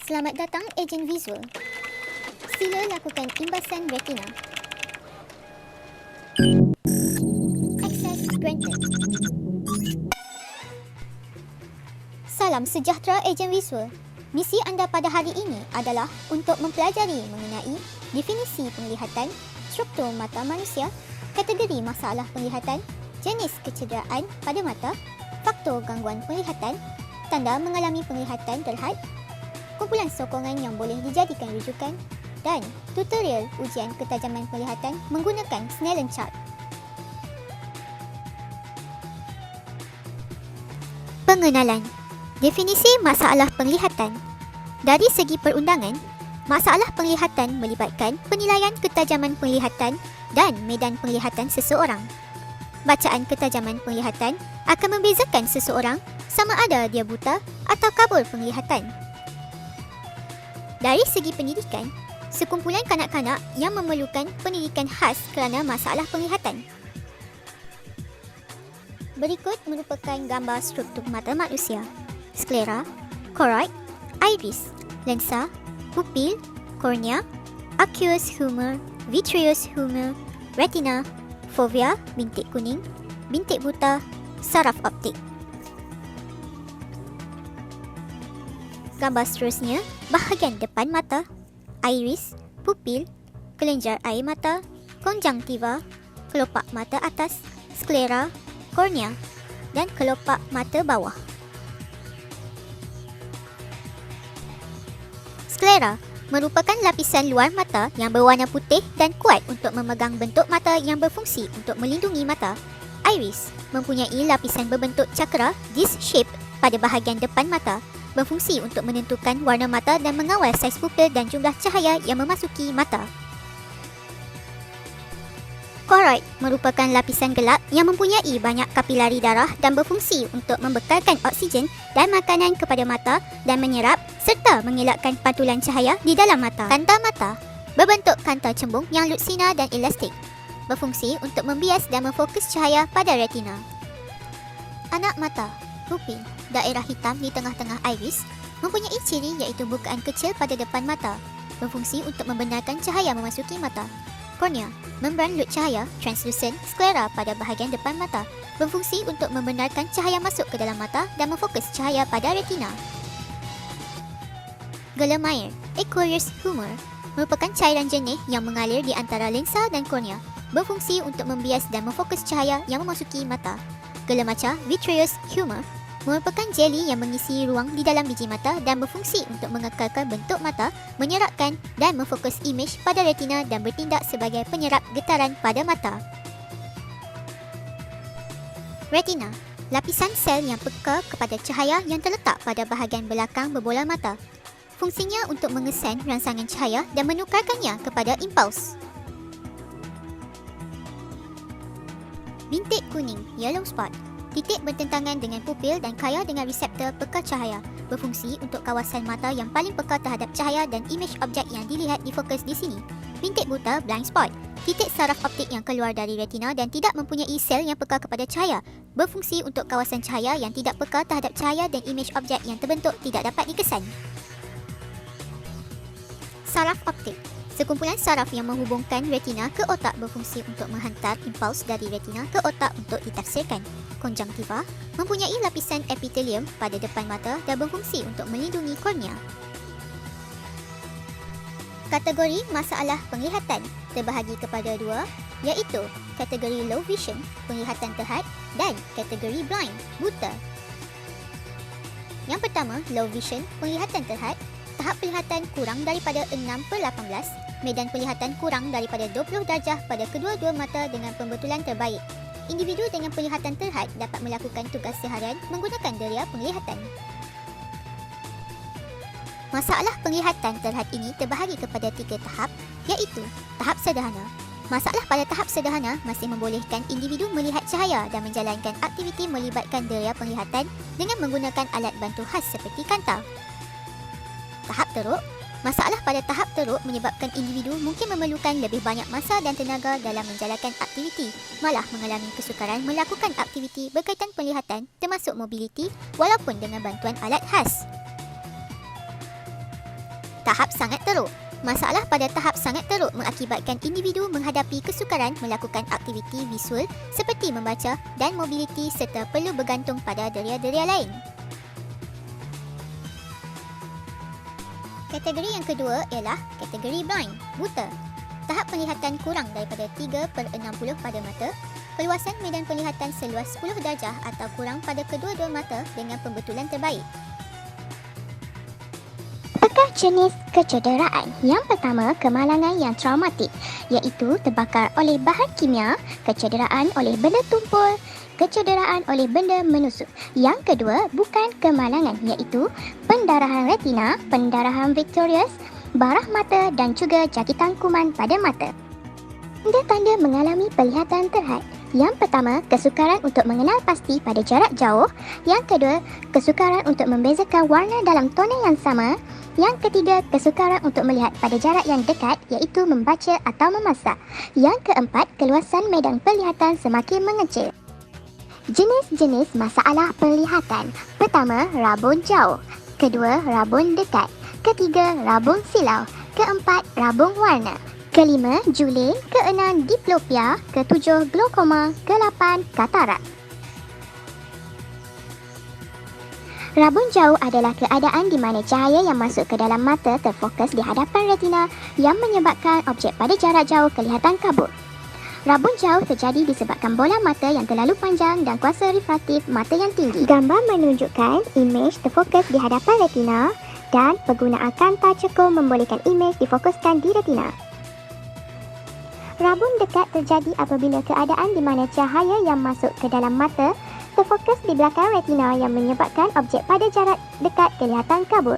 Selamat datang ejen visual. Sila lakukan imbasan retina. Access granted. Salam sejahtera ejen visual. Misi anda pada hari ini adalah untuk mempelajari mengenai definisi penglihatan, struktur mata manusia, kategori masalah penglihatan, jenis kecederaan pada mata, faktor gangguan penglihatan, tanda mengalami penglihatan terhad, kumpulan sokongan yang boleh dijadikan rujukan dan tutorial ujian ketajaman penglihatan menggunakan Snellen chart. Pengenalan. Definisi masalah penglihatan. Dari segi perundangan, masalah penglihatan melibatkan penilaian ketajaman penglihatan dan medan penglihatan seseorang. Bacaan ketajaman penglihatan akan membezakan seseorang sama ada dia buta atau kabur penglihatan. Dari segi pendidikan, sekumpulan kanak-kanak yang memerlukan pendidikan khas kerana masalah penglihatan. Berikut merupakan gambar struktur mata manusia: sklera, choroid, iris, lensa, pupil, kornea, aqueous humor, vitreous humor, retina, fovea, bintik kuning, bintik buta, saraf optik. Gambar seterusnya, bahagian depan mata, iris, pupil, kelenjar air mata, konjungtiva, kelopak mata atas, sklera, kornea dan kelopak mata bawah. Sklera merupakan lapisan luar mata yang berwarna putih dan kuat untuk memegang bentuk mata yang berfungsi untuk melindungi mata. Iris mempunyai lapisan berbentuk cakra disc shape pada bahagian depan mata, berfungsi untuk menentukan warna mata dan mengawal saiz pupil dan jumlah cahaya yang memasuki mata. Choroid merupakan lapisan gelap yang mempunyai banyak kapilari darah dan berfungsi untuk membekalkan oksigen dan makanan kepada mata dan menyerap serta mengelakkan pantulan cahaya di dalam mata. Kanta mata berbentuk kanta cembung yang lutsina dan elastik, berfungsi untuk membias dan memfokus cahaya pada retina. Anak mata, pupil, daerah hitam di tengah-tengah iris, mempunyai ciri iaitu bukaan kecil pada depan mata, berfungsi untuk membenarkan cahaya memasuki mata. Kornea, membran lut cahaya, translucent, sklera pada bahagian depan mata, berfungsi untuk membenarkan cahaya masuk ke dalam mata dan memfokus cahaya pada retina. Gelemair, aqueous humor, merupakan cairan jernih yang mengalir di antara lensa dan kornea, berfungsi untuk membias dan memfokus cahaya yang memasuki mata. Gelemaca, vitreous humor, merupakan jeli yang mengisi ruang di dalam biji mata dan berfungsi untuk mengekalkan bentuk mata, menyeratkan dan memfokus imej pada retina dan bertindak sebagai penyerap getaran pada mata. Retina, lapisan sel yang peka kepada cahaya yang terletak pada bahagian belakang berbola mata. Fungsinya untuk mengesan rangsangan cahaya dan menukarkannya kepada impuls. Bintik kuning, yellow spot, titik bertentangan dengan pupil dan kaya dengan reseptor peka cahaya, berfungsi untuk kawasan mata yang paling peka terhadap cahaya dan imej objek yang dilihat difokus di sini. Bintik buta, blind spot, titik saraf optik yang keluar dari retina dan tidak mempunyai sel yang peka kepada cahaya, berfungsi untuk kawasan cahaya yang tidak peka terhadap cahaya dan imej objek yang terbentuk tidak dapat dikesan. Saraf optik, sekumpulan saraf yang menghubungkan retina ke otak, berfungsi untuk menghantar impuls dari retina ke otak untuk ditafsirkan. Konjungtiva mempunyai lapisan epitelium pada depan mata dan berfungsi untuk melindungi kornea. Kategori masalah penglihatan terbahagi kepada dua, iaitu kategori low vision, penglihatan terhad, dan kategori blind, buta. Yang pertama, low vision, penglihatan terhad. Tahap penglihatan kurang daripada 6/18, medan penglihatan kurang daripada 20 darjah pada kedua-dua mata dengan pembetulan terbaik. Individu dengan penglihatan terhad dapat melakukan tugas seharian menggunakan deria penglihatan. Masalah penglihatan terhad ini terbahagi kepada 3 tahap, iaitu tahap sederhana. Masalah pada tahap sederhana masih membolehkan individu melihat cahaya dan menjalankan aktiviti melibatkan deria penglihatan dengan menggunakan alat bantu khas seperti kanta. Tahap teruk. Masalah pada tahap teruk menyebabkan individu mungkin memerlukan lebih banyak masa dan tenaga dalam menjalankan aktiviti, malah mengalami kesukaran melakukan aktiviti berkaitan penglihatan termasuk mobiliti walaupun dengan bantuan alat khas. Tahap sangat teruk. Masalah pada tahap sangat teruk mengakibatkan individu menghadapi kesukaran melakukan aktiviti visual seperti membaca dan mobiliti serta perlu bergantung pada deria-deria lain. Kategori yang kedua ialah kategori blind, buta. Tahap penglihatan kurang daripada 3/60 pada mata, peluasan medan penglihatan seluas 10 darjah atau kurang pada kedua-dua mata dengan pembetulan terbaik. Apakah jenis kecederaan? Yang pertama, kemalangan yang traumatik, iaitu terbakar oleh bahan kimia, kecederaan oleh benda tumpul, kecederaan oleh benda menusuk. Yang kedua, bukan kemalangan, iaitu pendarahan retina, pendarahan vitreous, barah mata dan juga jangkitan kuman pada mata. Tanda-tanda mengalami penglihatan terhad. Yang pertama, kesukaran untuk mengenal pasti pada jarak jauh. Yang kedua, kesukaran untuk membezakan warna dalam tona yang sama. Yang ketiga, kesukaran untuk melihat pada jarak yang dekat, iaitu membaca atau memasak. Yang keempat, keluasan medan penglihatan semakin mengecil. Jenis-jenis masalah penglihatan. Pertama, rabun jauh. Kedua, rabun dekat. Ketiga, rabun silau. Keempat, rabun warna. Kelima, juling. Keenam, diplopia. Ketujuh, glaukoma. Kelapan, katarak. Rabun jauh adalah keadaan di mana cahaya yang masuk ke dalam mata terfokus di hadapan retina yang menyebabkan objek pada jarak jauh kelihatan kabur. Rabun jauh terjadi disebabkan bola mata yang terlalu panjang dan kuasa refraktif mata yang tinggi. Gambar menunjukkan imej terfokus di hadapan retina dan penggunaan kanta cekung membolehkan imej difokuskan di retina. Rabun dekat terjadi apabila keadaan di mana cahaya yang masuk ke dalam mata terfokus di belakang retina yang menyebabkan objek pada jarak dekat kelihatan kabur.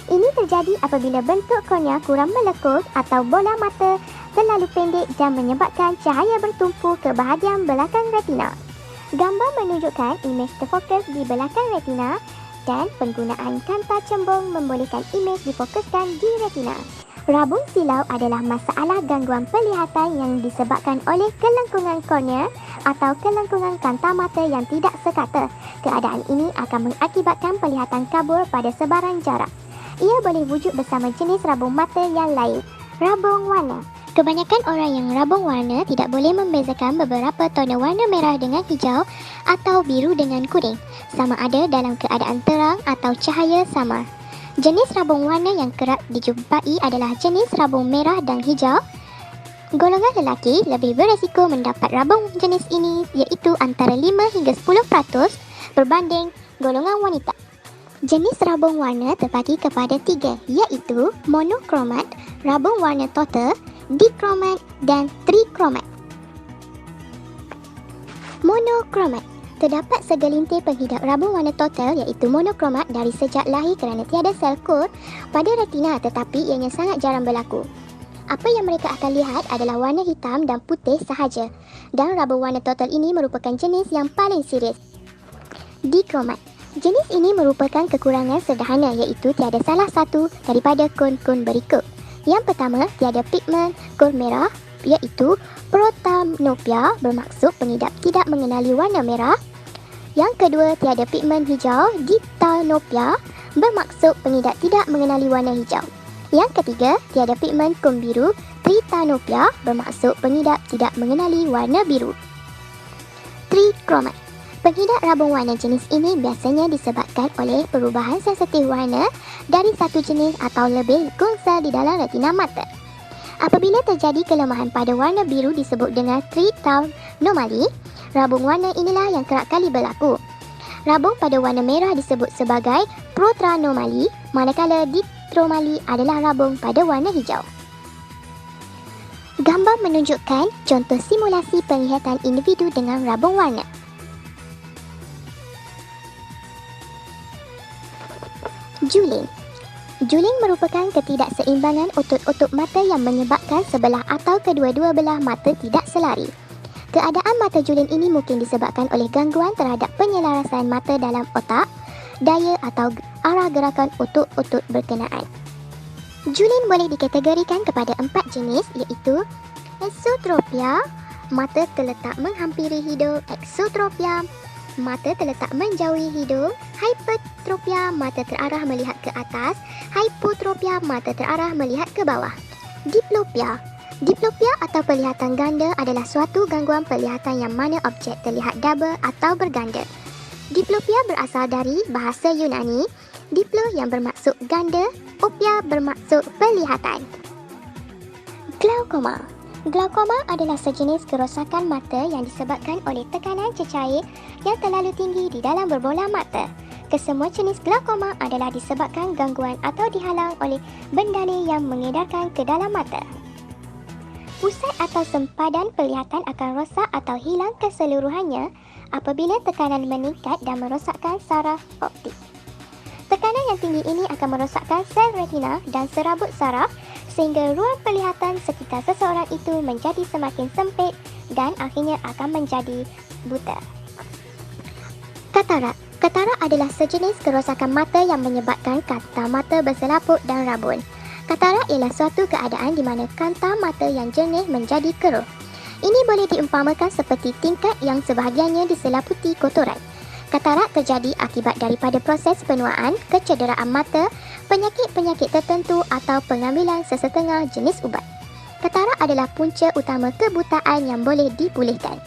Ini terjadi apabila bentuk kornea kurang melekung atau bola mata terlalu pendek dan menyebabkan cahaya bertumpu ke bahagian belakang retina. Gambar menunjukkan imej terfokus di belakang retina dan penggunaan kanta cembung membolehkan imej difokuskan di retina. Rabun silau adalah masalah gangguan penglihatan yang disebabkan oleh kelengkungan kornea atau kelengkungan kanta mata yang tidak sekata. Keadaan ini akan mengakibatkan penglihatan kabur pada sebaran jarak. Ia boleh wujud bersama jenis rabun mata yang lain. Rabun warna. Kebanyakan orang yang rabun warna tidak boleh membezakan beberapa tona warna merah dengan hijau atau biru dengan kuning, sama ada dalam keadaan terang atau cahaya samar. Jenis rabun warna yang kerap dijumpai adalah jenis rabun merah dan hijau. Golongan lelaki lebih beresiko mendapat rabun jenis ini, iaitu antara 5 hingga 10% berbanding golongan wanita. Jenis rabun warna terbagi kepada 3, iaitu monokromat, rabun warna total, dikromat dan trikromat. Monokromat. Terdapat segelintir penghidap rabun warna total iaitu monokromat dari sejak lahir kerana tiada sel kor pada retina, tetapi ianya sangat jarang berlaku. Apa yang mereka akan lihat adalah warna hitam dan putih sahaja, dan rabun warna total ini merupakan jenis yang paling serius. Dikromat. Jenis ini merupakan kekurangan sederhana iaitu tiada salah satu daripada kon-kon berikut. Yang pertama, tiada pigmen kor merah iaitu protanopia, bermaksud pengidap tidak mengenali warna merah. Yang kedua, tiada pigmen hijau, ditanopia, bermaksud pengidap tidak mengenali warna hijau. Yang ketiga, tiada pigmen kun biru, tritanopia, bermaksud pengidap tidak mengenali warna biru. Trikromat. Pengidap rabun warna jenis ini biasanya disebabkan oleh perubahan sensitif warna dari satu jenis atau lebih kunsel di dalam retina mata. Apabila terjadi kelemahan pada warna biru disebut dengan tritanomali, rabun warna inilah yang kerap kali berlaku. Rabun pada warna merah disebut sebagai protranomali, manakala ditromali adalah rabun pada warna hijau. Gambar menunjukkan contoh simulasi penglihatan individu dengan rabun warna. Juling. Juling merupakan ketidakseimbangan otot-otot mata yang menyebabkan sebelah atau kedua-dua belah mata tidak selari. Keadaan mata juling ini mungkin disebabkan oleh gangguan terhadap penyelarasan mata dalam otak, daya atau arah gerakan otot-otot berkenaan. Juling boleh dikategorikan kepada 4 jenis iaitu esotropia, mata terletak menghampiri hidung, exotropia, mata terletak menjauhi hidung. Hipertropia, mata terarah melihat ke atas. Hypotropia, mata terarah melihat ke bawah. Diplopia. Diplopia atau penglihatan ganda adalah suatu gangguan penglihatan yang mana objek terlihat double atau berganda. Diplopia berasal dari bahasa Yunani, diplo yang bermaksud ganda, opia bermaksud penglihatan. Glaukoma. Glaukoma adalah sejenis kerosakan mata yang disebabkan oleh tekanan cecair yang terlalu tinggi di dalam berbola mata. Kesemua jenis glaukoma adalah disebabkan gangguan atau dihalang oleh bendani yang mengedarkan ke dalam mata. Pusat atau sempadan penglihatan akan rosak atau hilang keseluruhannya apabila tekanan meningkat dan merosakkan saraf optik. Tekanan yang tinggi ini akan merosakkan sel retina dan serabut saraf sehingga ruang penglihatan sekitar seseorang itu menjadi semakin sempit dan akhirnya akan menjadi buta. Katarak. Katarak adalah sejenis kerosakan mata yang menyebabkan kanta mata berselaput dan rabun. Katarak ialah suatu keadaan di mana kanta mata yang jernih menjadi keruh. Ini boleh diumpamakan seperti tingkat yang sebahagiannya diselaputi kotoran. Katarak terjadi akibat daripada proses penuaan, kecederaan mata, penyakit-penyakit tertentu atau pengambilan sesetengah jenis ubat. Katarak adalah punca utama kebutaan yang boleh dipulihkan.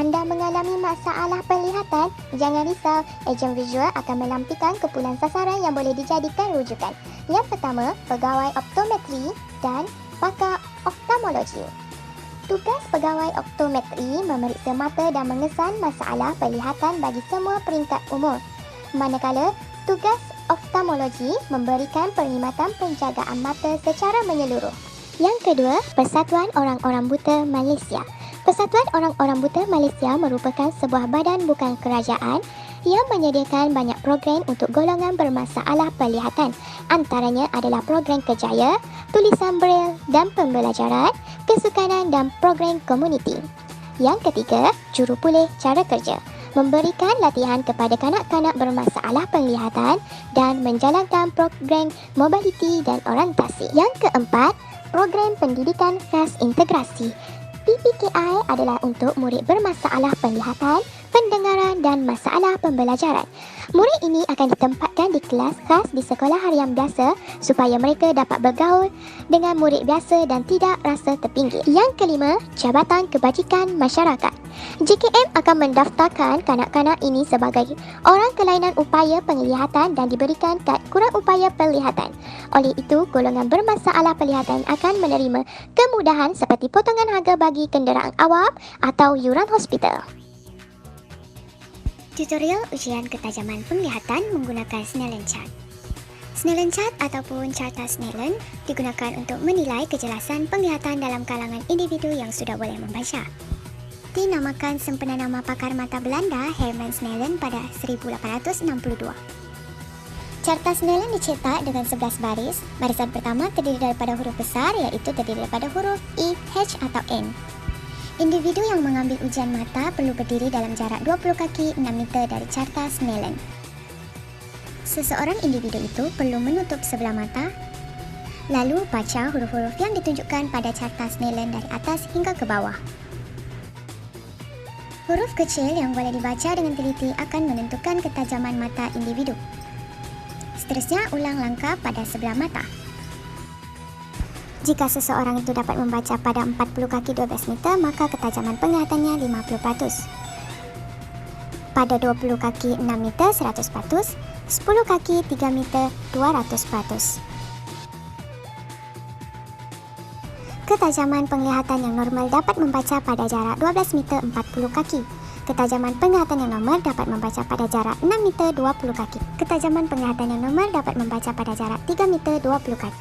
Anda mengalami masalah penglihatan? Jangan risau, ejen visual akan melampikan kumpulan sasaran yang boleh dijadikan rujukan. Yang pertama, pegawai optometri dan pakar oftalmologi. Tugas pegawai optometri memeriksa mata dan mengesan masalah penglihatan bagi semua peringkat umur. Manakala, tugas oftalmologi memberikan perkhidmatan penjagaan mata secara menyeluruh. Yang kedua, Persatuan Orang-Orang Buta Malaysia. Persatuan Orang-Orang Buta Malaysia merupakan sebuah badan bukan kerajaan yang menyediakan banyak program untuk golongan bermasalah penglihatan. Antaranya adalah program kerjaya, tulisan braille dan pembelajaran, kesukanan dan program komuniti. Yang ketiga, Jurupulih Cara Kerja. Memberikan latihan kepada kanak-kanak bermasalah penglihatan dan menjalankan program mobiliti dan orientasi. Yang keempat, Program Pendidikan Khas Integrasi. PPKI adalah untuk murid bermasalah penglihatan, pendengaran dan masalah pembelajaran. Murid ini akan ditempatkan di kelas khas di sekolah harian biasa supaya mereka dapat bergaul dengan murid biasa dan tidak rasa terpinggir. Yang kelima, Jabatan Kebajikan Masyarakat. JKM akan mendaftarkan kanak-kanak ini sebagai orang kelainan upaya penglihatan dan diberikan kad kurang upaya penglihatan. Oleh itu, golongan bermasalah penglihatan akan menerima kemudahan seperti potongan harga bagi kenderaan awam atau yuran hospital. Tutorial ujian ketajaman penglihatan menggunakan Snellen Chart. Snellen Chart ataupun carta Snellen digunakan untuk menilai kejelasan penglihatan dalam kalangan individu yang sudah boleh membaca. Dinamakan sempena nama pakar mata Belanda Herman Snellen pada 1862. Carta Snellen dicetak dengan 11 baris. Barisan pertama terdiri daripada huruf besar iaitu terdiri daripada huruf E, H atau N. Individu yang mengambil ujian mata perlu berdiri dalam jarak 20 kaki 6 meter dari carta Snellen. Seseorang individu itu perlu menutup sebelah mata, lalu baca huruf-huruf yang ditunjukkan pada carta Snellen dari atas hingga ke bawah. Huruf kecil yang boleh dibaca dengan teliti akan menentukan ketajaman mata individu. Seterusnya, ulang langkah pada sebelah mata. Jika seseorang itu dapat membaca pada 40 kaki 12 meter, maka ketajaman penglihatannya 50%. Pada 20 kaki 6 meter 100%, 10 kaki 3 meter 200%. Ketajaman penglihatan yang normal dapat membaca pada jarak 12 meter 40 kaki. Ketajaman penglihatan yang normal dapat membaca pada jarak 6 meter 20 kaki. Ketajaman penglihatan yang normal dapat membaca pada jarak 3 meter 20 kaki.